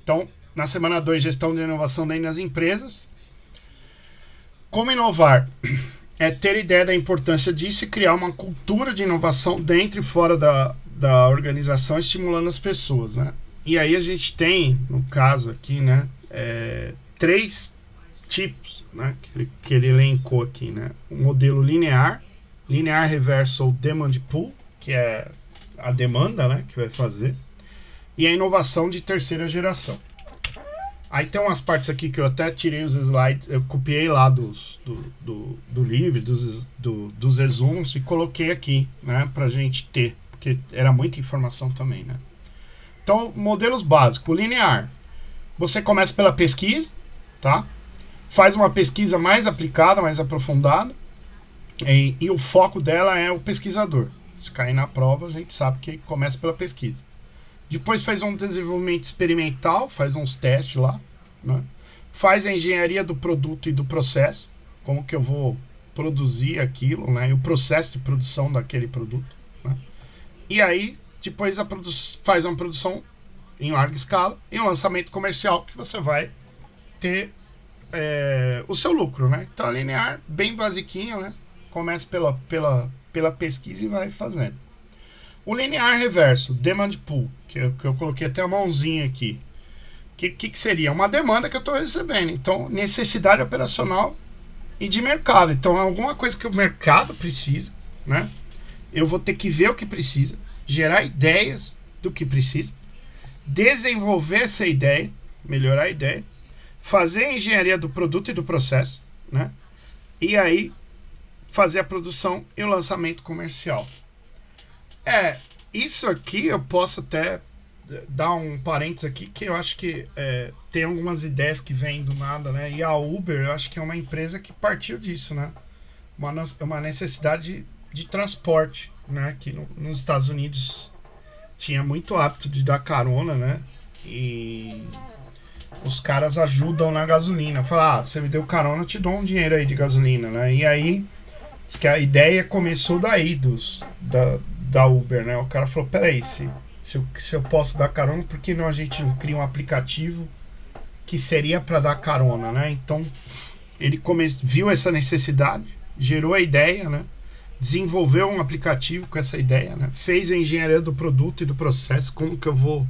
Então, na semana 2, gestão de inovação dentro das empresas. Como inovar? É ter ideia da importância disso e criar uma cultura de inovação dentro e fora da organização, estimulando as pessoas, né? E aí a gente tem, no caso aqui, né, 3 tipos, né, que ele elencou aqui, né? O modelo linear reverso ou demand pool, que é a demanda, né, que vai fazer, e a inovação de terceira geração. Aí tem umas partes aqui que eu até tirei os slides, eu copiei lá do livro, dos resumos e coloquei aqui, né, pra gente ter, porque era muita informação também, né. Então, modelos básicos, o linear, você começa pela pesquisa, tá? Faz uma pesquisa mais aplicada, mais aprofundada, e o foco dela é o pesquisador. Se cair na prova, a gente sabe que começa pela pesquisa. Depois faz um desenvolvimento experimental, faz uns testes lá, né? Faz a engenharia do produto e do processo, como que eu vou produzir aquilo, né? E o processo de produção daquele produto, né? E aí, depois faz uma produção em larga escala e um lançamento comercial que você vai ter o seu lucro, né? Então, a linear, bem basiquinha, né? Começa pela pesquisa e vai fazendo. O linear reverso, demand pool, que eu coloquei até a mãozinha aqui. Que seria? Uma demanda que eu estou recebendo. Então, necessidade operacional e de mercado. Então, alguma coisa que o mercado precisa, né? Eu vou ter que ver o que precisa, gerar ideias do que precisa, desenvolver essa ideia, melhorar a ideia, fazer a engenharia do produto e do processo, né? E aí, fazer a produção e o lançamento comercial. Isso aqui eu posso até dar um parênteses aqui, que eu acho que tem algumas ideias que vêm do nada, né? E a Uber, eu acho que é uma empresa que partiu disso, né? Uma necessidade de transporte, né? Que nos Estados Unidos tinha muito hábito de dar carona, né? E os caras ajudam na gasolina. Falar, você me deu carona, eu te dou um dinheiro aí de gasolina, né? E aí, diz que a ideia começou daí, da Uber, né? O cara falou, peraí, se eu posso dar carona, por que não a gente não cria um aplicativo que seria para dar carona, né? Então, ele viu essa necessidade, gerou a ideia, né? Desenvolveu um aplicativo com essa ideia, né? Fez a engenharia do produto e do processo, como que eu vou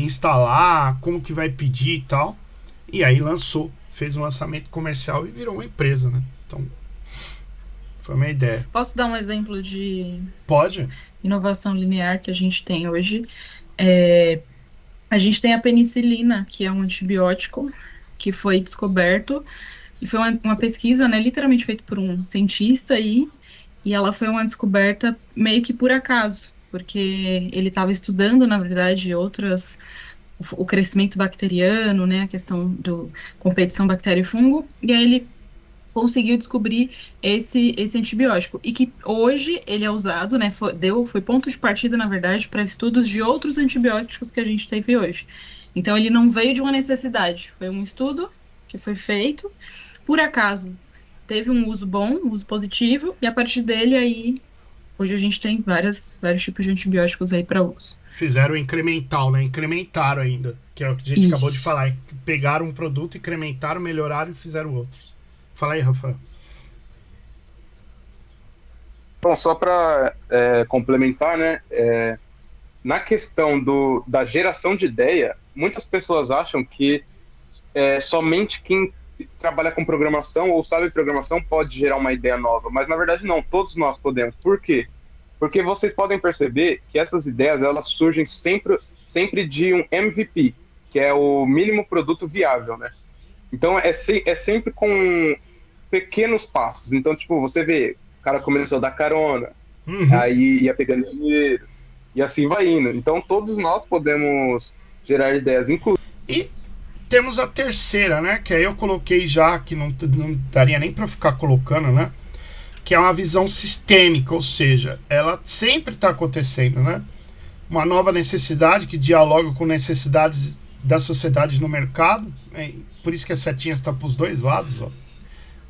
instalar, como que vai pedir e tal. E aí lançou, fez um lançamento comercial e virou uma empresa, né? Então, foi uma ideia. Posso dar um exemplo de Pode? inovação linear que a gente tem hoje? É, a gente tem a penicilina, que é um antibiótico que foi descoberto e foi uma pesquisa, né, literalmente feita por um cientista aí, e ela foi uma descoberta meio que por acaso, porque ele estava estudando, na verdade, o crescimento bacteriano, né, a questão do competição bactéria e fungo, e aí ele conseguiu descobrir esse antibiótico e que hoje ele é usado, né, foi ponto de partida, na verdade, para estudos de outros antibióticos que a gente teve hoje. Então ele não veio de uma necessidade, foi um estudo que foi feito, por acaso teve um uso bom, um uso positivo, e a partir dele aí hoje a gente tem vários tipos de antibióticos aí para uso. Fizeram incremental, né? Incrementaram ainda. Que é o que a gente acabou de Isso. falar. Pegaram um produto, incrementaram, melhoraram e fizeram outros. Fala aí, Rafael. Bom, só para complementar, né? Na questão da geração de ideia, muitas pessoas acham que somente quem trabalha com programação ou sabe programação pode gerar uma ideia nova, mas na verdade não, todos nós podemos. Por quê? Porque vocês podem perceber que essas ideias elas surgem sempre de um MVP, que é o mínimo produto viável, né? Então é sempre com pequenos passos. Então, tipo, você vê, o cara começou a dar carona, Uhum. aí ia pegando dinheiro, e assim vai indo. Então, todos nós podemos gerar ideias, inclusive. E temos a terceira, né? Que aí eu coloquei já, que não daria nem para ficar colocando, né? Que é uma visão sistêmica, ou seja, ela sempre está acontecendo, né? Uma nova necessidade que dialoga com necessidades da sociedade no mercado, né? Por isso que a setinha está para os dois lados, ó.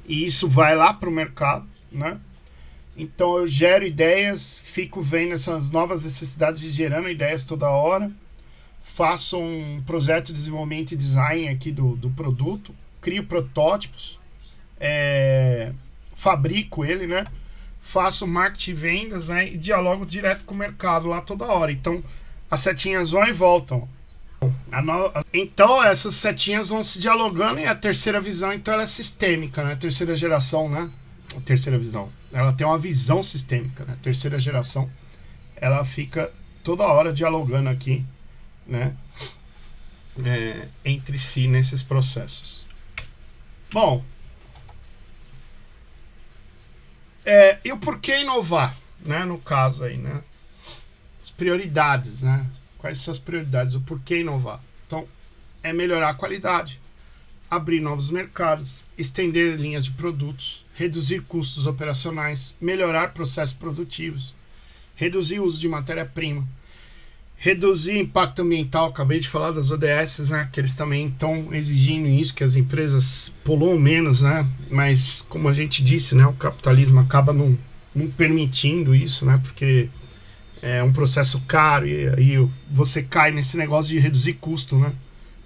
E isso vai lá para o mercado, né? Então eu gero ideias, fico vendo essas novas necessidades e gerando ideias toda hora. faço um projeto de desenvolvimento e design aqui do produto, crio protótipos, fabrico ele, né? Faço marketing e vendas, né? E dialogo direto com o mercado lá toda hora. Então, as setinhas vão e voltam. Então, essas setinhas vão se dialogando e a terceira visão, então, ela é sistêmica, né? A terceira geração, né? A terceira visão. Ela tem uma visão sistêmica, né? A terceira geração, ela fica toda hora dialogando aqui, né? Entre si nesses processos. Bom, e o porquê inovar, né? No caso aí, né? As prioridades, né? Quais são as prioridades? O porquê inovar? Então, é melhorar a qualidade, abrir novos mercados, estender linhas de produtos, reduzir custos operacionais, melhorar processos produtivos, reduzir o uso de matéria-prima, reduzir impacto ambiental. Acabei de falar das ODS, né, que eles também estão exigindo isso, que as empresas poluam menos, né, mas como a gente disse, né, o capitalismo acaba não permitindo isso, né, porque é um processo caro e aí você cai nesse negócio de reduzir custo, né.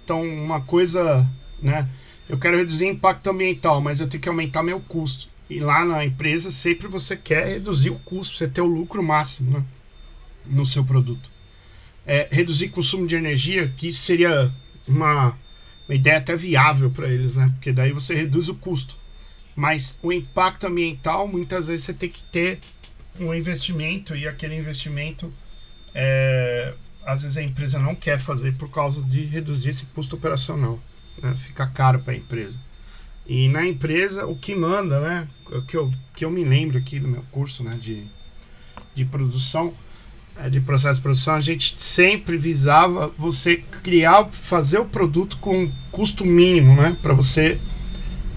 Então, uma coisa, né, eu quero reduzir impacto ambiental, mas eu tenho que aumentar meu custo. E lá na empresa, sempre você quer reduzir o custo, você ter o lucro máximo, né, no seu produto. Reduzir consumo de energia, que seria uma ideia até viável para eles, né, porque daí você reduz o custo. Mas o impacto ambiental, muitas vezes você tem que ter um investimento, e aquele investimento, às vezes a empresa não quer fazer por causa de reduzir esse custo operacional, né, fica caro para a empresa. E na empresa, o que manda, né, que eu me lembro aqui do meu curso, né, de produção, de processo de produção, a gente sempre visava você fazer o produto com custo mínimo, né, para você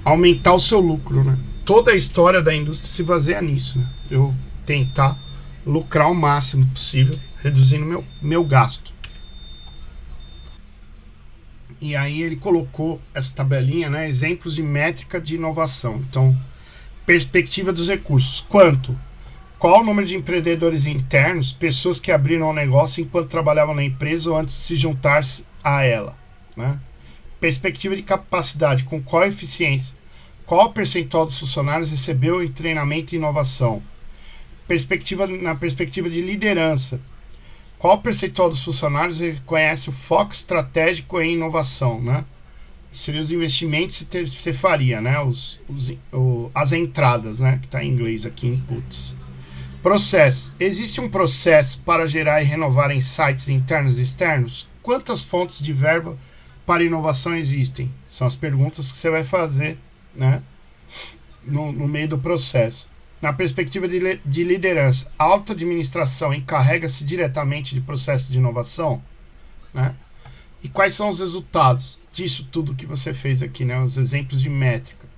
aumentar o seu lucro, né. Toda a história da indústria se baseia nisso, né, eu tentar lucrar o máximo possível, reduzindo meu gasto. E aí ele colocou essa tabelinha, né, exemplos de métrica de inovação. Então, perspectiva dos recursos. Qual o número de empreendedores internos, pessoas que abriram o negócio enquanto trabalhavam na empresa ou antes de se juntar a ela, né? Perspectiva de capacidade, com qual eficiência? Qual o percentual dos funcionários recebeu em treinamento e inovação? Na perspectiva de liderança, qual o percentual dos funcionários reconhece o foco estratégico em inovação, né? Seriam os investimentos que você faria, né? As entradas, né? Que está em inglês aqui, inputs. Processo. Existe um processo para gerar e renovar insights internos e externos? Quantas fontes de verba para inovação existem? São as perguntas que você vai fazer, né? No meio do processo. Na perspectiva de liderança, a alta administração encarrega-se diretamente de processos de inovação, né? E quais são os resultados disso tudo que você fez aqui, né? Os exemplos de métrica.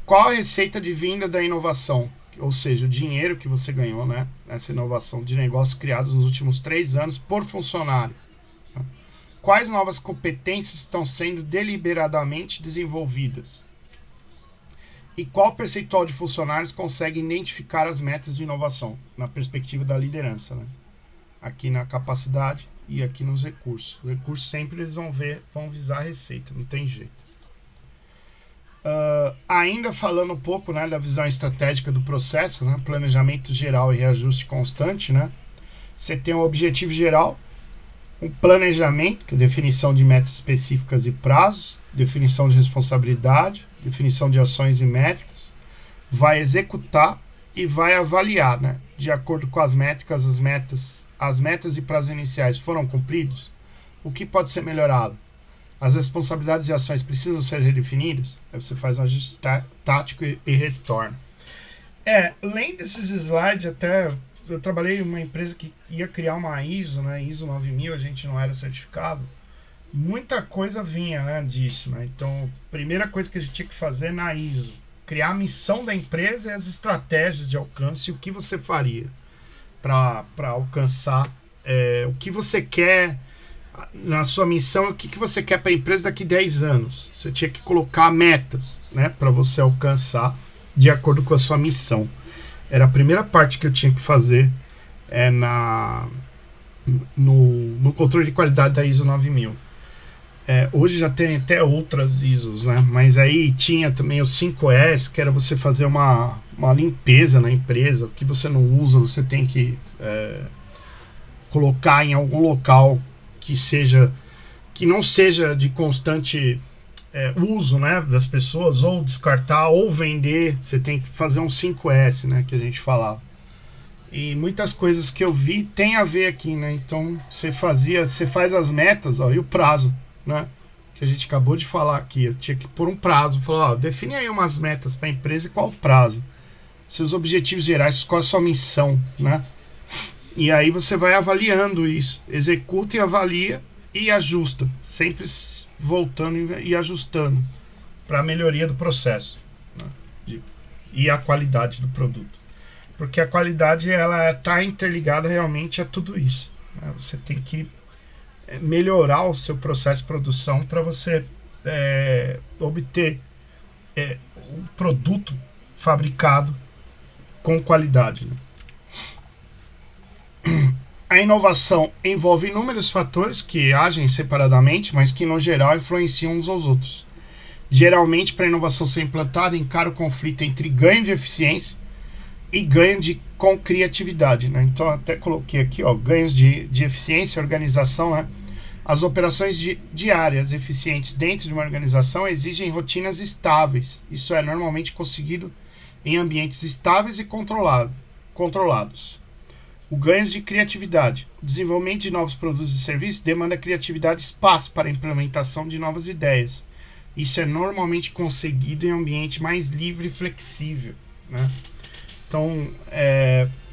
Qual a receita de vinda da inovação? Ou seja, o dinheiro que você ganhou, né? Nessa inovação de negócios criados nos últimos 3 anos por funcionário. Né? Quais novas competências estão sendo deliberadamente desenvolvidas? E qual percentual de funcionários consegue identificar as metas de inovação na perspectiva da liderança, né? Aqui na capacidade e aqui nos recursos. Os recursos sempre eles vão visar a receita, não tem jeito. Ainda falando um pouco, né, da visão estratégica do processo, né, planejamento geral e reajuste constante, né? Você tem um objetivo geral, um planejamento, que é definição de metas específicas e prazos, definição de responsabilidade, definição de ações e métricas, vai executar e vai avaliar, né? De acordo com as métricas, as metas e prazos iniciais foram cumpridos? O que pode ser melhorado? As responsabilidades e ações precisam ser redefinidas? Aí você faz um ajuste tático e retorna. Além desses slides, até eu trabalhei em uma empresa que ia criar uma ISO, né? ISO 9000, a gente não era certificado. Muita coisa vinha, né, disso, né? Então, a primeira coisa que a gente tinha que fazer na ISO, criar a missão da empresa e as estratégias de alcance e o que você faria para alcançar o que você quer na sua missão, o que você quer para a empresa daqui a 10 anos. Você tinha que colocar metas, né, para você alcançar de acordo com a sua missão. Era a primeira parte que eu tinha que fazer no controle de qualidade da ISO 9000. Hoje já tem até outras ISOs, né? Mas aí tinha também o 5S, que era você fazer uma limpeza na empresa. O que você não usa, você tem que colocar em algum local que não seja de constante uso, né, das pessoas, ou descartar, ou vender. Você tem que fazer um 5S, né, que a gente falava. E muitas coisas que eu vi tem a ver aqui, né? Então você faz as metas, ó, e o prazo, né? Que a gente acabou de falar aqui. Eu tinha que pôr um prazo, falar, ó, define aí umas metas para a empresa e qual o prazo, seus objetivos gerais, qual a sua missão, né? E aí você vai avaliando isso, executa e avalia e ajusta, sempre voltando e ajustando para a melhoria do processo, né? E a qualidade do produto. Porque a qualidade, ela está interligada realmente a tudo isso, né? Você tem que melhorar o seu processo de produção para você obter um produto fabricado com qualidade, né? A inovação envolve inúmeros fatores que agem separadamente, mas que no geral influenciam uns aos outros. Geralmente, para a inovação ser implantada, encara o conflito entre ganho de eficiência e ganho com criatividade, né? Então até coloquei aqui, ó, ganhos de eficiência, organização, né? As operações diárias eficientes dentro de uma organização exigem rotinas estáveis. Isso é normalmente conseguido em ambientes estáveis e controlados. O ganho de criatividade. O desenvolvimento de novos produtos e serviços demanda criatividade e espaço para a implementação de novas ideias. Isso é normalmente conseguido em um ambiente mais livre e flexível, né? Então,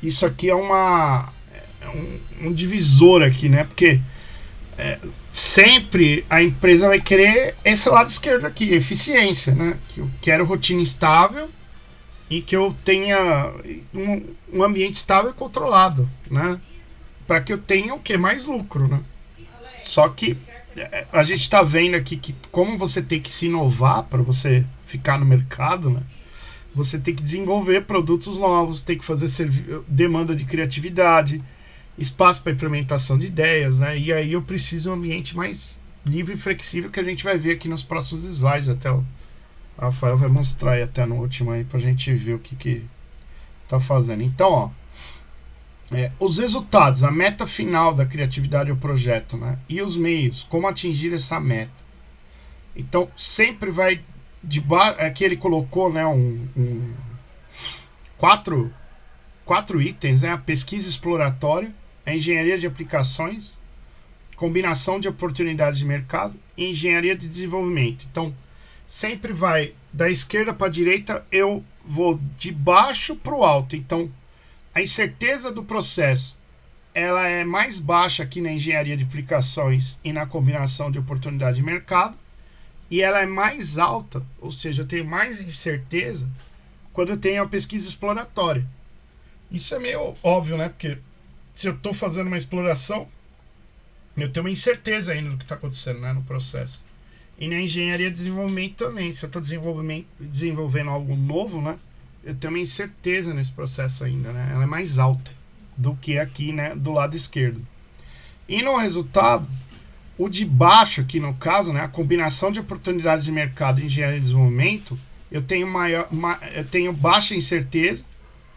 isso aqui é um divisor aqui, né? Porque sempre a empresa vai querer esse lado esquerdo aqui, eficiência, né? Que eu quero rotina estável e que eu tenha um ambiente estável e controlado, né? Para que eu tenha o que? Mais lucro, né? Só que a gente está vendo aqui que como você tem que se inovar para você ficar no mercado, né? Você tem que desenvolver produtos novos, tem que fazer demanda de criatividade, espaço para implementação de ideias, né? E aí eu preciso de um ambiente mais livre e flexível, que a gente vai ver aqui nos próximos slides. Até o Rafael vai mostrar aí até no último aí pra gente ver o que tá fazendo. Então, ó, os resultados, a meta final da criatividade do projeto, né? E os meios, como atingir essa meta. Então, sempre vai aqui ele colocou, né, quatro itens, né? A pesquisa exploratória, a engenharia de aplicações, combinação de oportunidades de mercado e engenharia de desenvolvimento. Então, sempre vai da esquerda para a direita, eu vou de baixo para o alto. Então, a incerteza do processo, ela é mais baixa aqui na engenharia de aplicações e na combinação de oportunidade de mercado, e ela é mais alta, ou seja, eu tenho mais incerteza quando eu tenho a pesquisa exploratória. Isso é meio óbvio, né? Porque se eu estou fazendo uma exploração, eu tenho uma incerteza ainda do que está acontecendo, né, no processo. E na engenharia de desenvolvimento também. Se eu estou desenvolvendo algo novo, né, eu tenho uma incerteza nesse processo ainda, né? Ela é mais alta do que aqui, né, do lado esquerdo. E no resultado, o de baixo aqui no caso, né, a combinação de oportunidades de mercado e engenharia de desenvolvimento, eu tenho baixa incerteza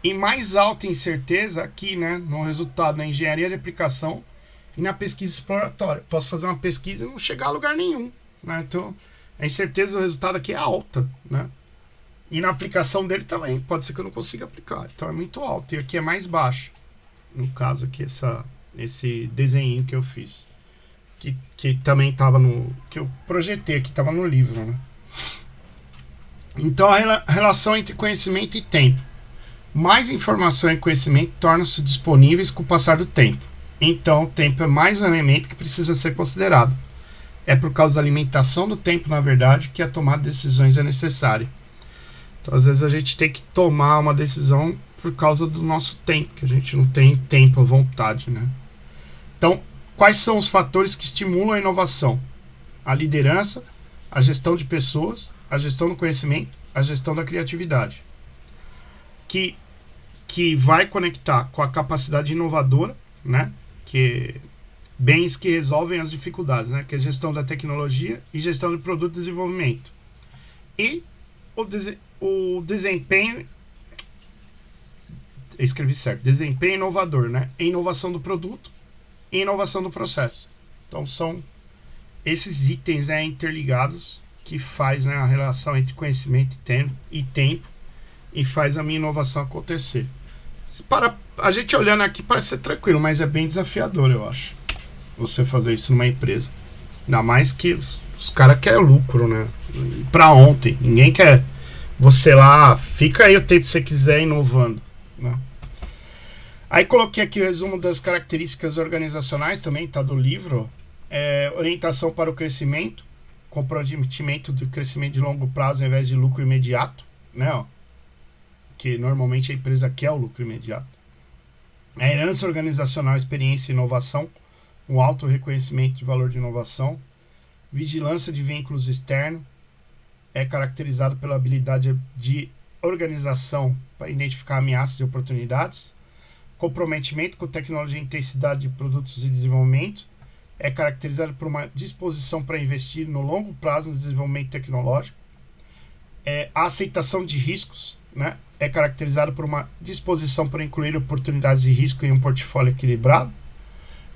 e mais alta incerteza aqui, né, no resultado na engenharia de aplicação e na pesquisa exploratória. Posso fazer uma pesquisa e não chegar a lugar nenhum, né? Então, a incerteza do resultado aqui é alta, né? E na aplicação dele também, pode ser que eu não consiga aplicar. Então é muito alto. E aqui é mais baixo. No caso aqui, esse desenho que eu fiz. Que também estava que eu projetei aqui, estava no livro, né? Então a relação entre conhecimento e tempo. Mais informação e conhecimento tornam-se disponíveis com o passar do tempo. Então o tempo é mais um elemento que precisa ser considerado. É por causa da alimentação do tempo, na verdade, que a tomada de decisões é necessária. Então às vezes a gente tem que tomar uma decisão por causa do nosso tempo, que a gente não tem tempo à vontade, né? Então, quais são os fatores que estimulam a inovação? A liderança, a gestão de pessoas, a gestão do conhecimento, a gestão da criatividade. Que vai conectar com a capacidade inovadora, né? bens que resolvem as dificuldades, né? Que é gestão da tecnologia e gestão de produto e desenvolvimento. E o desempenho, eu escrevi certo, desempenho inovador, né? Inovação do produto e inovação do processo. Então são esses itens, né, interligados que faz, né, a relação entre conhecimento e tempo e faz a minha inovação acontecer. Para a gente olhando aqui parece ser tranquilo, mas é bem desafiador, eu acho, você fazer isso numa empresa. Ainda mais que os caras querem lucro, né? Pra ontem. Ninguém quer você lá, fica aí o tempo que você quiser inovando, né? Aí coloquei aqui o resumo das características organizacionais, também tá do livro. Orientação para o crescimento, comprometimento do crescimento de longo prazo ao invés de lucro imediato, né? Ó, que normalmente a empresa quer o lucro imediato. A herança organizacional, experiência e inovação, um alto reconhecimento de valor de inovação. Vigilância de vínculos externos, é caracterizado pela habilidade de organização para identificar ameaças e oportunidades. Comprometimento com tecnologia e intensidade de produtos e desenvolvimento, é caracterizado por uma disposição para investir no longo prazo no desenvolvimento tecnológico. A aceitação de riscos, né? É caracterizado por uma disposição para incluir oportunidades de risco em um portfólio equilibrado.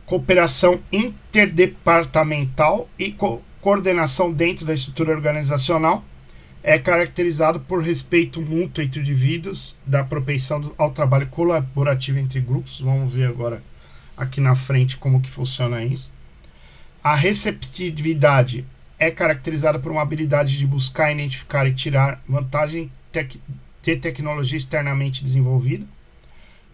Cooperação interdepartamental e coordenação dentro da estrutura organizacional, é caracterizado por respeito mútuo entre indivíduos, da propensão ao trabalho colaborativo entre grupos. Vamos ver agora aqui na frente como que funciona isso. A receptividade é caracterizada por uma habilidade de buscar, identificar e tirar vantagem de tecnologia externamente desenvolvida.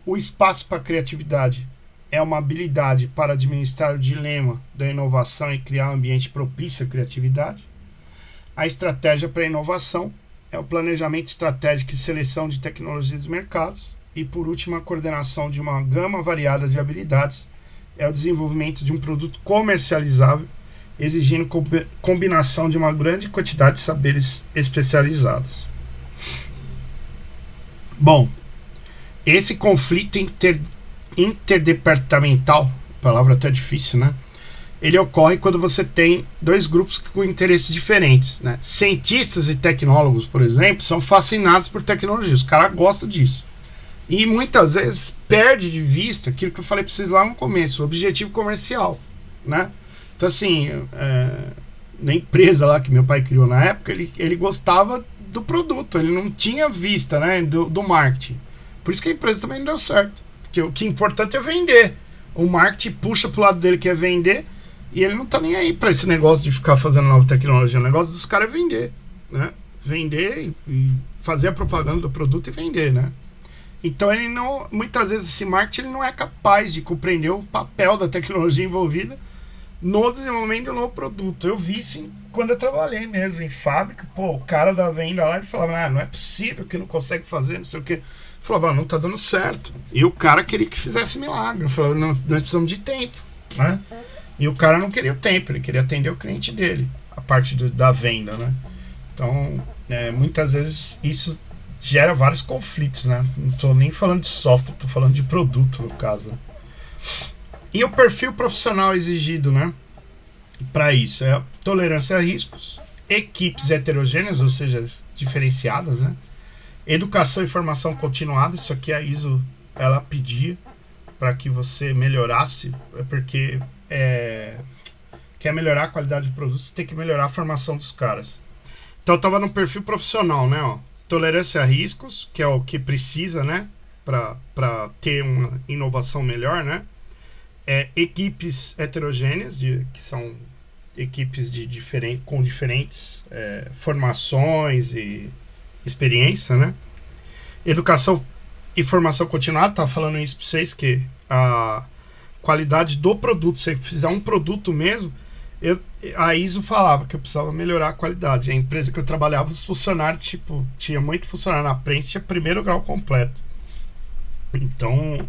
O espaço para a criatividade é uma habilidade para administrar o dilema da inovação e criar um ambiente propício à criatividade. A estratégia para a inovação é o planejamento estratégico e seleção de tecnologias e mercados. E, por último, a coordenação de uma gama variada de habilidades é o desenvolvimento de um produto comercializável, exigindo combinação de uma grande quantidade de saberes especializados. Bom, esse conflito interdepartamental, palavra até difícil, né? Ele ocorre quando você tem dois grupos com interesses diferentes, né? Cientistas e tecnólogos, por exemplo, são fascinados por tecnologia, os caras gostam disso. E muitas vezes perde de vista aquilo que eu falei para vocês lá no começo, o objetivo comercial, né? Então assim, na empresa lá que meu pai criou na época, ele gostava do produto, ele não tinha vista, né, do marketing. Por isso que a empresa também não deu certo. Porque o que é importante é vender. O marketing puxa pro lado dele que é vender, e ele não tá nem aí para esse negócio de ficar fazendo nova tecnologia. O negócio dos caras é vender, né? Vender e fazer a propaganda do produto e vender, né? Então ele não, muitas vezes esse marketing ele não é capaz de compreender o papel da tecnologia envolvida no desenvolvimento de um novo produto. Eu vi isso quando eu trabalhei mesmo em fábrica. Pô, o cara da venda lá, ele falava, não é possível que não consegue fazer, não sei o que. Falava, não tá dando certo. E o cara queria que fizesse milagre. Eu falava, não, nós precisamos de tempo, né? E o cara não queria o tempo, ele queria atender o cliente dele, a parte da venda, né? Então, muitas vezes isso gera vários conflitos, né? Não tô nem falando de software, tô falando de produto, no caso. E o perfil profissional exigido, né? Para isso, é tolerância a riscos, equipes heterogêneas, ou seja, diferenciadas, né? Educação e formação continuada, isso aqui a ISO, ela pedia para que você melhorasse, porque quer melhorar a qualidade do produto, você tem que melhorar a formação dos caras. Então eu tava no perfil profissional, né? Ó, tolerância a riscos, que é o que precisa, né? Para ter uma inovação melhor, né? Equipes heterogêneas, que são equipes com diferentes formações e experiência, né? Educação e formação continuada, tá falando isso para vocês, que a qualidade do produto, se você fizer um produto mesmo, a ISO falava que eu precisava melhorar a qualidade. A empresa que eu trabalhava, os funcionários, tinha muito funcionário na prensa, tinha primeiro grau completo. Então,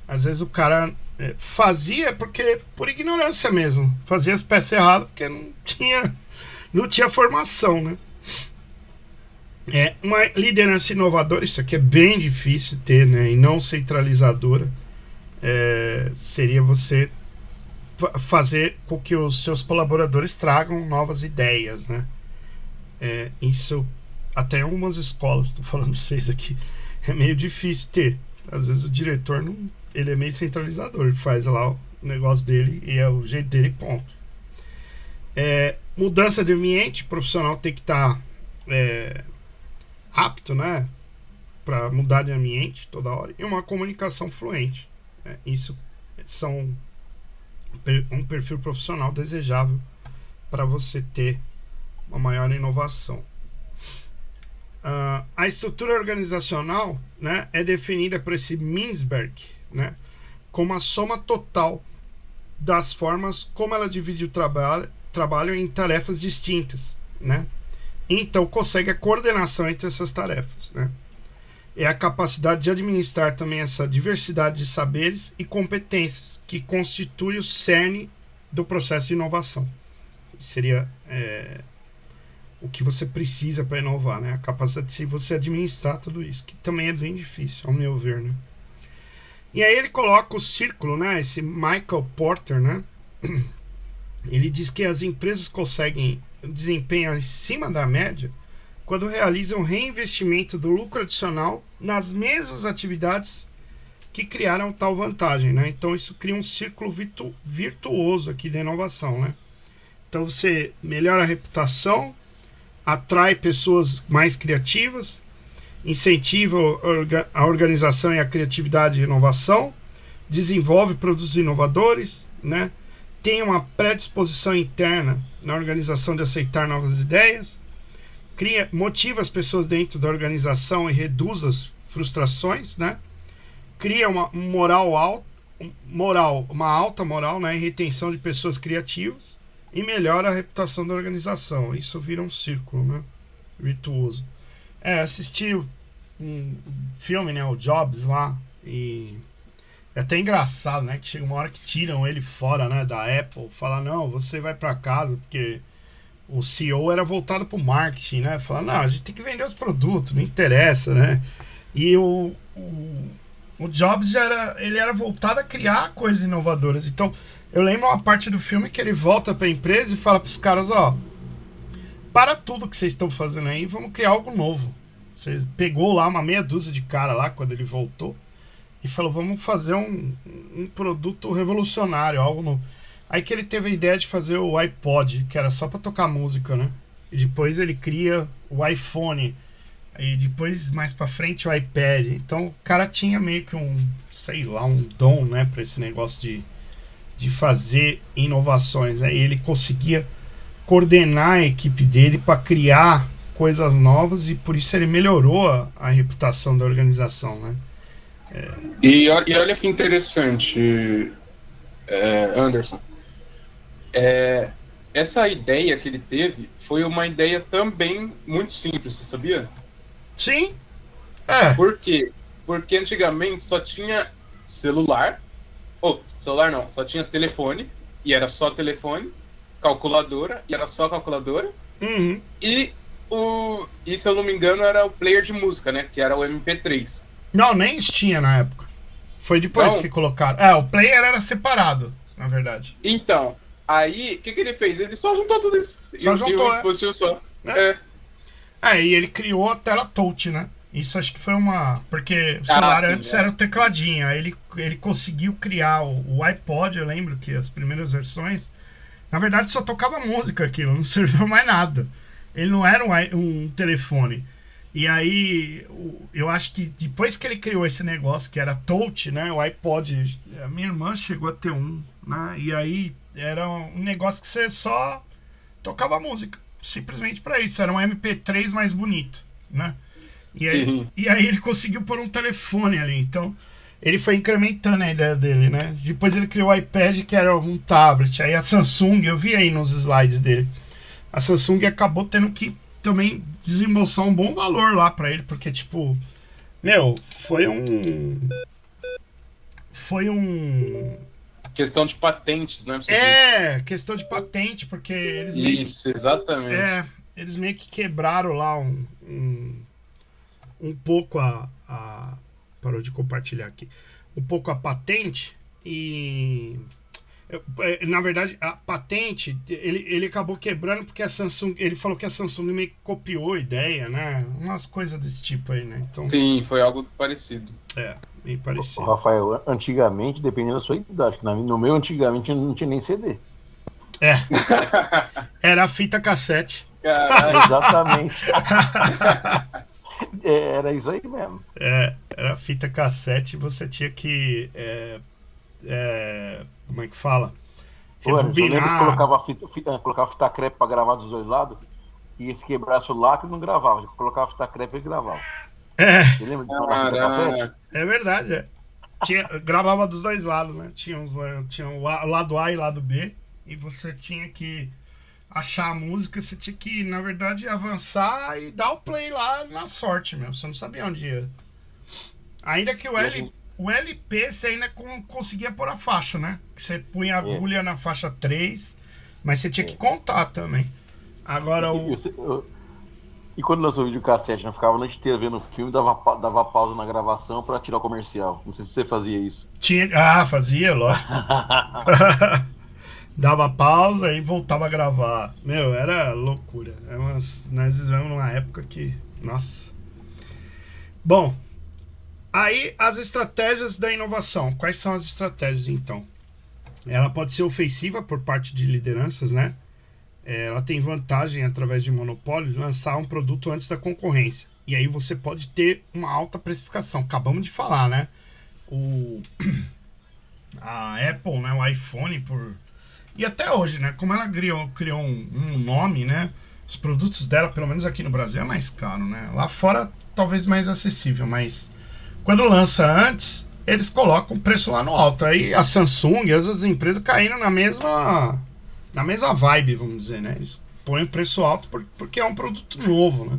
às vezes o cara fazia por ignorância mesmo, fazia as peças erradas porque não tinha formação, né? Uma liderança inovadora, isso aqui é bem difícil ter, né? E não centralizadora. seria você fazer com que os seus colaboradores tragam novas ideias, né? Isso, até algumas escolas, estou falando de vocês aqui, é meio difícil ter. Às vezes o diretor não, ele é meio centralizador, ele faz lá o negócio dele e é o jeito dele, ponto. Mudança de ambiente, o profissional tem que estar apto, né, para mudar de ambiente toda hora, e uma comunicação fluente. Isso são um perfil profissional desejável para você ter uma maior inovação. A estrutura organizacional, né, é definida por esse Mintzberg, né, como a soma total das formas como ela divide o trabalho em tarefas distintas, né? Então consegue a coordenação entre essas tarefas, né? É a capacidade de administrar também essa diversidade de saberes e competências que constitui o cerne do processo de inovação. Seria o que você precisa para inovar, né? A capacidade de você administrar tudo isso, que também é bem difícil, ao meu ver, né? E aí ele coloca o círculo, né? Esse Michael Porter, né? Ele diz que as empresas conseguem desempenho acima da média quando realizam reinvestimento do lucro adicional nas mesmas atividades que criaram tal vantagem, né? Então isso cria um círculo virtuoso aqui da inovação, né? Então você melhora a reputação, atrai pessoas mais criativas, incentiva a organização e a criatividade e inovação, desenvolve produtos inovadores, né? Tem uma predisposição interna na organização de aceitar novas ideias, motiva as pessoas dentro da organização e reduz as frustrações, né? Cria uma alta moral, né? E retenção de pessoas criativas e melhora a reputação da organização. Isso vira um círculo, né? Virtuoso. Assisti um filme, né? O Jobs lá, e é até engraçado, né? Que chega uma hora que tiram ele fora, né? Da Apple, fala, não, você vai para casa, porque o CEO era voltado para o marketing, né? Fala, não, a gente tem que vender os produtos, não interessa, né? E o Jobs ele era voltado a criar coisas inovadoras. Então, eu lembro uma parte do filme que ele volta para a empresa e fala para os caras, para tudo que vocês estão fazendo aí, vamos criar algo novo. Você pegou lá uma meia dúzia de cara lá quando ele voltou e falou, vamos fazer um produto revolucionário, algo novo. Aí que ele teve a ideia de fazer o iPod, que era só para tocar música, né? E depois ele cria o iPhone. E depois, mais para frente, o iPad. Então o cara tinha meio que um dom, né? Para esse negócio de fazer inovações. Aí ele conseguia coordenar a equipe dele para criar coisas novas e por isso ele melhorou a reputação da organização, né? E olha que interessante, Anderson. Essa ideia que ele teve foi uma ideia também muito simples, você sabia? Sim. Por quê? Porque antigamente só tinha celular. Celular não, só tinha telefone, e era só telefone, calculadora, e era só calculadora. Uhum. E se eu não me engano, era o player de música, né? Que era o MP3. Não, nem tinha na época. Foi depois que colocaram. O player era separado, na verdade. Então, aí, o que ele fez? Ele só juntou tudo isso. Juntou, e um dispositivo só. E ele criou a tela touch, né? Isso acho que foi porque o celular antes era o tecladinho. Aí ele conseguiu criar o iPod, eu lembro que as primeiras versões, na verdade só tocava música aquilo, não serviu mais nada. Ele não era um telefone. E aí, eu acho que depois que ele criou esse negócio que era touch, né? O iPod, a minha irmã chegou a ter um, né? E aí era um negócio que você só tocava música, simplesmente para isso. Era um MP3 mais bonito, né? E aí ele conseguiu pôr um telefone ali. Então, ele foi incrementando a ideia dele, né? Depois ele criou o iPad, que era um tablet. Aí a Samsung, eu vi aí nos slides dele, a Samsung acabou tendo que também desembolsar um bom valor lá pra ele, porque, tipo, foi um... Questão de patentes, né? Questão de patente, porque eles exatamente. Eles meio que quebraram lá um pouco parou de compartilhar aqui. um pouco a patente e na verdade a patente ele acabou quebrando porque a Samsung, ele falou que a Samsung meio que copiou a ideia, né? Umas coisas desse tipo aí, né? Então, Sim, foi algo parecido. bem parecido. Rafael, antigamente, dependendo da sua idade, que no meu antigamente não tinha nem CD. Era a fita cassete. Caralho. Exatamente. Era isso aí mesmo. Era a fita cassete, você tinha que como é que fala? Eu lembro que Rebobinar. colocava fita crepe pra gravar dos dois lados, e se quebrasse o lacre não gravava. Colocava fita crepe e gravava. Você lembra disso na fita cassete? É verdade, gravava dos dois lados, né? Tinha o lado A e o lado B, e você tinha que achar a música, você tinha que, na verdade, avançar e dar o play lá na sorte, meu. Você não sabia onde ia. Ainda que o LP você ainda conseguia pôr a faixa, né? Que você punha a agulha na faixa 3, mas você tinha que contar também. Agora E quando lançou o videocassete, não ficava a noite inteira vendo o filme, dava pausa na gravação pra tirar o comercial. Não sei se você fazia isso. Fazia, lógico. Dava pausa e voltava a gravar. Meu, era loucura. Nós vivemos numa época que... Nossa. Bom, aí as estratégias da inovação. Quais são as estratégias, então? Ela pode ser ofensiva por parte de lideranças, né? Ela tem vantagem, através de monopólio, de lançar um produto antes da concorrência. E aí você pode ter uma alta precificação. Acabamos de falar, né? A Apple, né? O iPhone, E até hoje, né? Como ela criou um nome, né? Os produtos dela, pelo menos aqui no Brasil, é mais caro, né? Lá fora, talvez mais acessível, mas quando lança antes, eles colocam o preço lá no alto. Aí a Samsung e as outras empresas caíram na mesma vibe, vamos dizer, né? Eles põem o preço alto porque é um produto novo, né?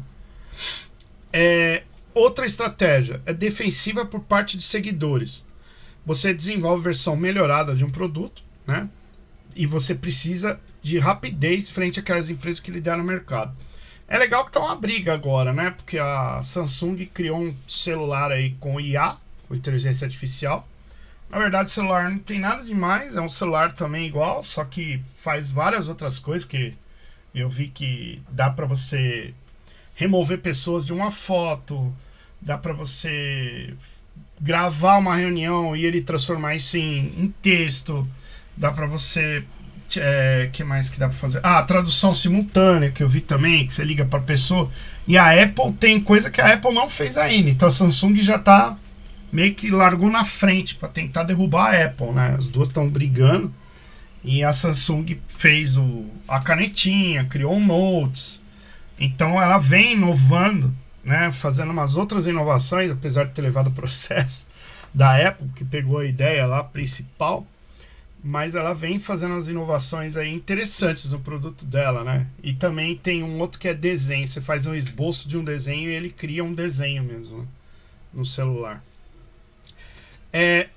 Outra estratégia é defensiva por parte de seguidores. Você desenvolve versão melhorada de um produto, né? E você precisa de rapidez frente àquelas empresas que lideram o mercado. É legal que tá uma briga agora, né? Porque a Samsung criou um celular aí com IA, com inteligência artificial. Na verdade, o celular não tem nada demais, é um celular também igual, só que faz várias outras coisas que eu vi que dá para você remover pessoas de uma foto, dá para você gravar uma reunião e ele transformar isso em texto, dá para você que mais que dá para fazer? Tradução simultânea, que eu vi também, que você liga para pessoa. E a Apple tem coisa que a Apple não fez ainda, então a Samsung já tá meio que largou na frente para tentar derrubar a Apple, né? As duas estão brigando e a Samsung fez a canetinha, criou um Notes. Então ela vem inovando, né? Fazendo umas outras inovações, apesar de ter levado o processo da Apple, que pegou a ideia lá principal, mas ela vem fazendo as inovações aí interessantes no produto dela, né? E também tem um outro que é desenho. Você faz um esboço de um desenho e ele cria um desenho mesmo, né? No celular.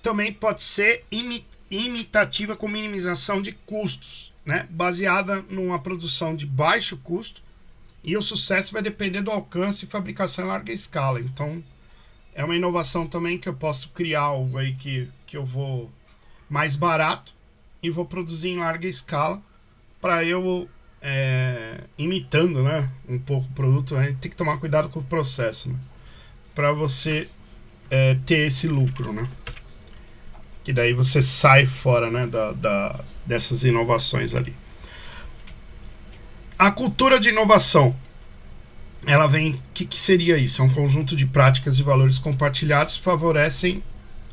Também pode ser imitativa com minimização de custos, né? Baseada numa produção de baixo custo, e o sucesso vai depender do alcance e fabricação em larga escala. Então é uma inovação também que eu posso criar algo aí que eu vou mais barato e vou produzir em larga escala para eu imitando, né, um pouco o produto. A gente tem que tomar cuidado com o processo, né, para você ter esse lucro, né? Que daí você sai fora, né, dessas inovações ali. A cultura de inovação, ela vem... O que seria isso? É um conjunto de práticas e valores compartilhados que favorecem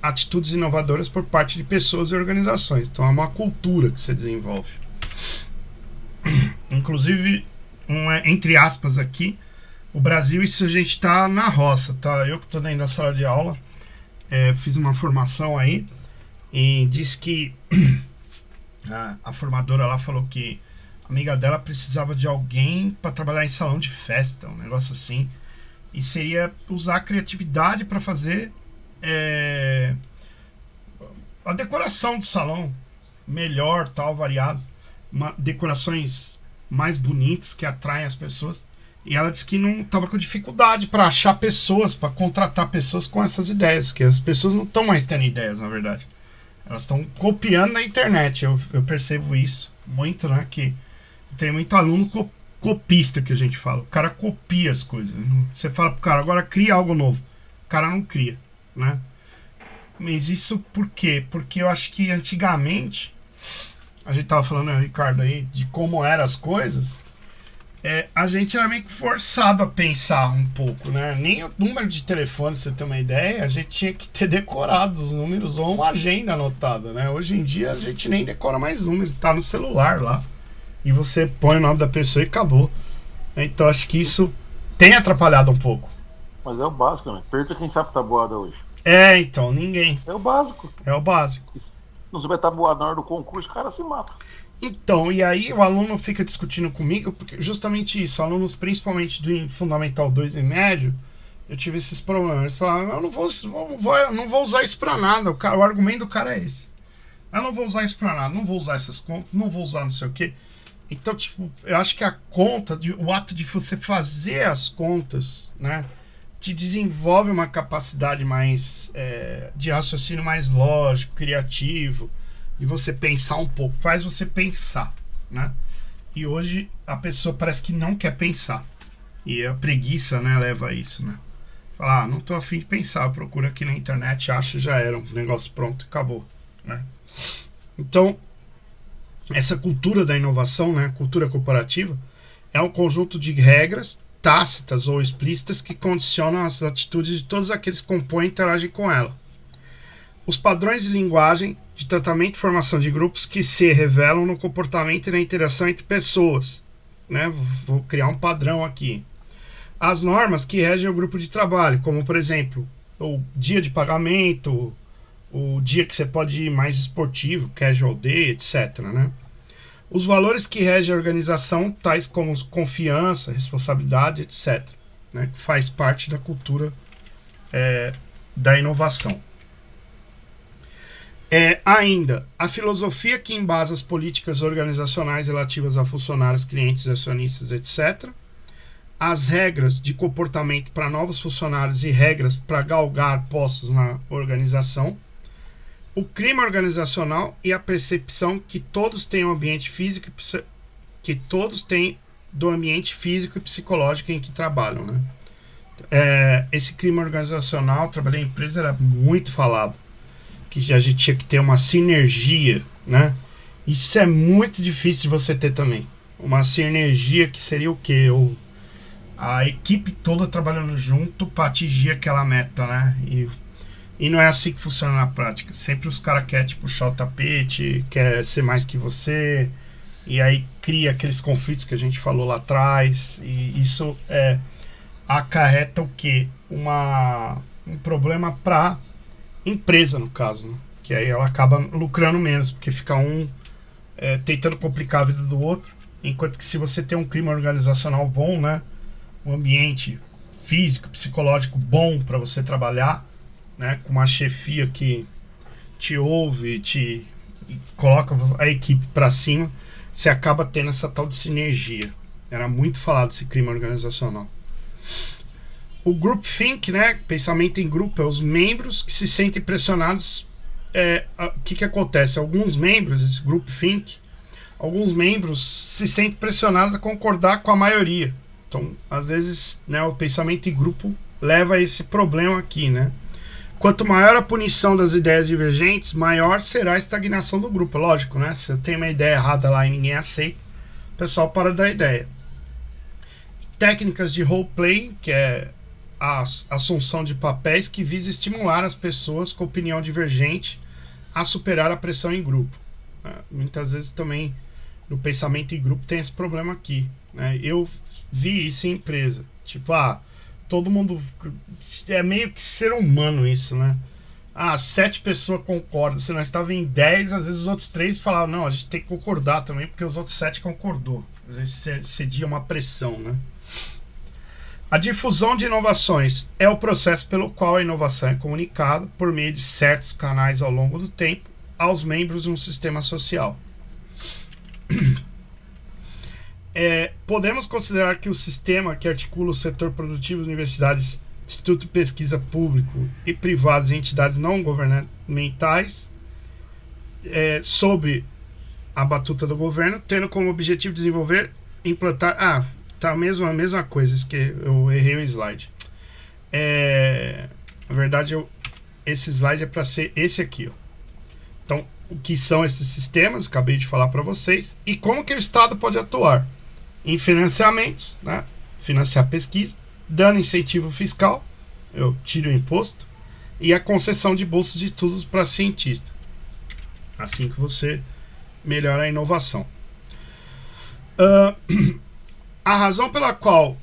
atitudes inovadoras por parte de pessoas e organizações. Então é uma cultura que você desenvolve. Inclusive, entre aspas aqui, o Brasil, isso a gente tá na roça, tá? Eu que tô dentro da sala de aula, fiz uma formação aí e disse que a formadora lá falou que a amiga dela precisava de alguém para trabalhar em salão de festa, um negócio assim, e seria usar a criatividade para fazer a decoração do salão melhor, tal, variado, decorações mais bonitas que atraem as pessoas. E ela disse que não estava com dificuldade para achar pessoas, para contratar pessoas com essas ideias, que as pessoas não estão mais tendo ideias, na verdade. Elas estão copiando na internet, eu percebo isso muito, né? Que tem muito aluno copista, que a gente fala. O cara copia as coisas. Você fala pro cara, agora cria algo novo. O cara não cria, né? Mas isso por quê? Porque eu acho que antigamente, a gente tava falando, né, Ricardo, aí, de como eram as coisas, a gente era meio que forçado a pensar um pouco, né? Nem o número de telefone, pra você ter uma ideia, a gente tinha que ter decorado os números ou uma agenda anotada, né? Hoje em dia a gente nem decora mais números, tá no celular lá. E você põe o nome da pessoa e acabou. Então acho que isso tem atrapalhado um pouco. Mas é o básico, né? Pergunta quem sabe tabuada hoje. Então, ninguém. É o básico. É o básico. Se não souber tabuada na hora do concurso, o cara se mata. Então, e aí o aluno fica discutindo comigo, porque justamente isso, alunos principalmente do Fundamental 2 e médio, eu tive esses problemas. Eles falavam, eu não vou usar isso pra nada. O argumento do cara é esse. Eu não vou usar isso pra nada, não vou usar essas contas, não vou usar não sei o quê. Então, tipo, eu acho que a conta, o ato de você fazer as contas, né, te desenvolve uma capacidade mais de raciocínio mais lógico, criativo, de você pensar um pouco, faz você pensar, né? E hoje a pessoa parece que não quer pensar. E a preguiça, né, leva a isso, né? Falar, não tô afim de pensar, procura aqui na internet, acha, já era um negócio pronto, acabou, né? Então, essa cultura da inovação, né, cultura corporativa, é um conjunto de regras tácitas ou explícitas que condicionam as atitudes de todos aqueles que compõem e interagem com ela. Os padrões de linguagem, de tratamento e formação de grupos que se revelam no comportamento e na interação entre pessoas, né? Vou criar um padrão aqui. As normas que regem o grupo de trabalho, como por exemplo, o dia de pagamento, o dia que você pode ir mais esportivo, casual day, etc., né? Os valores que regem a organização, tais como confiança, responsabilidade, etc., né? Que faz parte da cultura da inovação. Ainda, a filosofia que embasa as políticas organizacionais relativas a funcionários, clientes, acionistas, etc., as regras de comportamento para novos funcionários e regras para galgar postos na organização, o clima organizacional e a percepção que todos têm um ambiente físico do ambiente físico e psicológico em que trabalham, né? Esse clima organizacional, trabalhar em empresa, era muito falado, que a gente tinha que ter uma sinergia, né? Isso é muito difícil de você ter também. Uma sinergia que seria o quê? A equipe toda trabalhando junto para atingir aquela meta, né? E não é assim que funciona na prática. Sempre os caras querem te puxar o tapete, quer ser mais que você, e aí cria aqueles conflitos que a gente falou lá atrás, e isso acarreta o quê? Um problema para empresa, no caso, né? Que aí ela acaba lucrando menos, porque fica tentando complicar a vida do outro, enquanto que se você tem um clima organizacional bom, né? Um ambiente físico, psicológico bom para você trabalhar, né, com uma chefia que te ouve, e coloca a equipe para cima, você acaba tendo essa tal de sinergia. Era muito falado esse clima organizacional. O group think, né, pensamento em grupo, é os membros que se sentem pressionados. O que acontece? Alguns membros, esse group think, alguns membros se sentem pressionados a concordar com a maioria. Então, às vezes, né, o pensamento em grupo leva a esse problema aqui, né? Quanto maior a punição das ideias divergentes, maior será a estagnação do grupo. Lógico, né? Se eu tenho uma ideia errada lá e ninguém aceita, o pessoal para da ideia. Técnicas de roleplay, que é a assunção de papéis que visa estimular as pessoas com opinião divergente a superar a pressão em grupo. Muitas vezes também no pensamento em grupo tem esse problema aqui, né? Eu vi isso em empresa. Tipo, todo mundo... É meio que ser humano isso, né? 7 pessoas concordam. Se nós estávamos em 10, às vezes os outros 3 falavam, não, a gente tem que concordar também, porque os outros 7 concordou. Às vezes cedia uma pressão, né? A difusão de inovações é o processo pelo qual a inovação é comunicada por meio de certos canais ao longo do tempo aos membros de um sistema social. podemos considerar que o sistema que articula o setor produtivo, universidades, instituto de pesquisa público e privados e entidades não governamentais, sob a batuta do governo, tendo como objetivo desenvolver, implantar... tá a mesma coisa, isso que eu errei o slide. Na verdade, esse slide é para ser esse aqui, ó. Então, o que são esses sistemas? Acabei de falar para vocês. E como que o Estado pode atuar? Em financiamentos, né? Financiar pesquisa, dando incentivo fiscal, eu tiro o imposto, e a concessão de bolsas de estudos para cientista. Assim que você melhora a inovação. A razão pela qual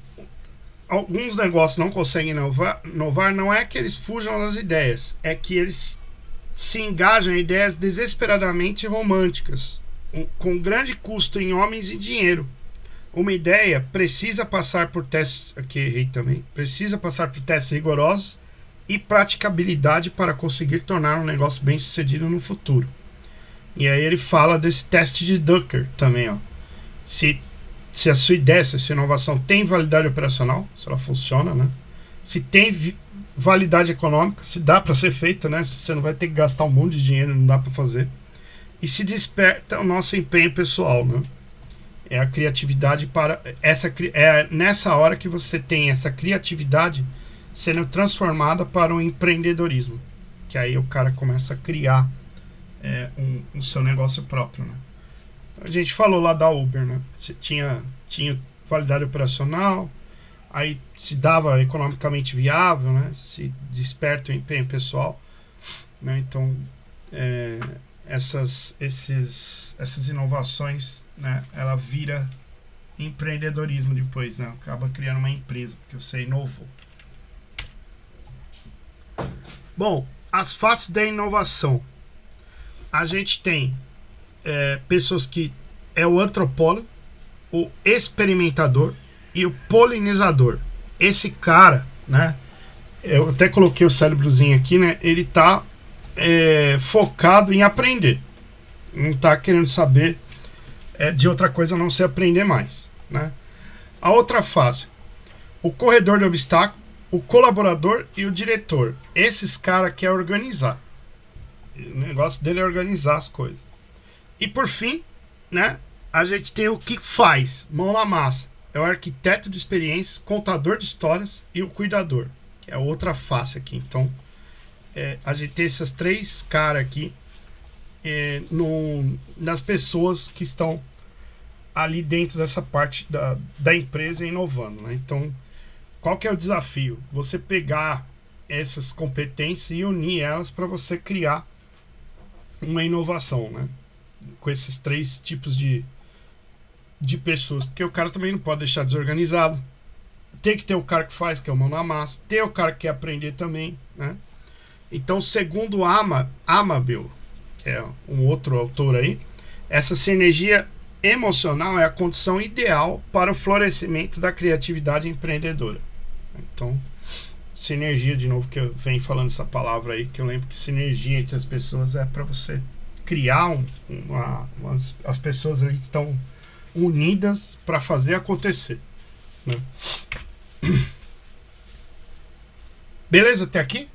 alguns negócios não conseguem inovar não é que eles fujam das ideias, é que eles se engajam em ideias desesperadamente românticas, com grande custo em homens e dinheiro. Uma ideia precisa passar por testes, aqui errei também, precisa passar por testes rigorosos e praticabilidade para conseguir tornar um negócio bem sucedido no futuro. E aí ele fala desse teste de Drucker também, ó. Se a sua ideia, se a sua inovação tem validade operacional, se ela funciona, né? Se tem validade econômica, se dá para ser feita, né? Se você não vai ter que gastar um monte de dinheiro, não dá para fazer. E se desperta o nosso empenho pessoal, né? É a criatividade para nessa hora que você tem essa criatividade sendo transformada para o empreendedorismo, que aí o cara começa a criar o seu negócio próprio, né? A gente falou lá da Uber, né? Você tinha validade operacional, aí se dava economicamente viável, né? Se desperta o empenho pessoal, né? Então essas inovações, né? Ela vira empreendedorismo depois, né? Acaba criando uma empresa porque você inovou. Bom, as faces da inovação. A gente tem pessoas que é o antropólogo, o experimentador e o polinizador. Esse cara, né? Eu até coloquei o cérebrozinho aqui, né? Ele tá focado em aprender. Não tá querendo saber de outra coisa a não ser aprender mais, né? A outra fase, o corredor de obstáculo, o colaborador e o diretor. Esses caras querem organizar. O negócio dele é organizar as coisas. E por fim, né, a gente tem o que faz, mão na massa. É o arquiteto de experiências, contador de histórias e o cuidador, que é outra face aqui. Então, a gente tem esses três caras aqui nas pessoas que estão ali dentro dessa parte da empresa inovando, né? Então, qual que é o desafio? Você pegar essas competências e unir elas para você criar uma inovação, né? Com esses três tipos de pessoas, porque o cara também não pode deixar desorganizado. Tem que ter o cara que faz, que é o mão na massa. Tem o cara que quer aprender também, né? Então, segundo Amabile, que é um outro autor aí, essa sinergia emocional é a condição ideal para o florescimento da criatividade empreendedora. Então, sinergia, de novo, que eu venho falando essa palavra aí, que eu lembro que sinergia entre as pessoas é para você criar as pessoas ali estão unidas para fazer acontecer, né? Beleza até aqui?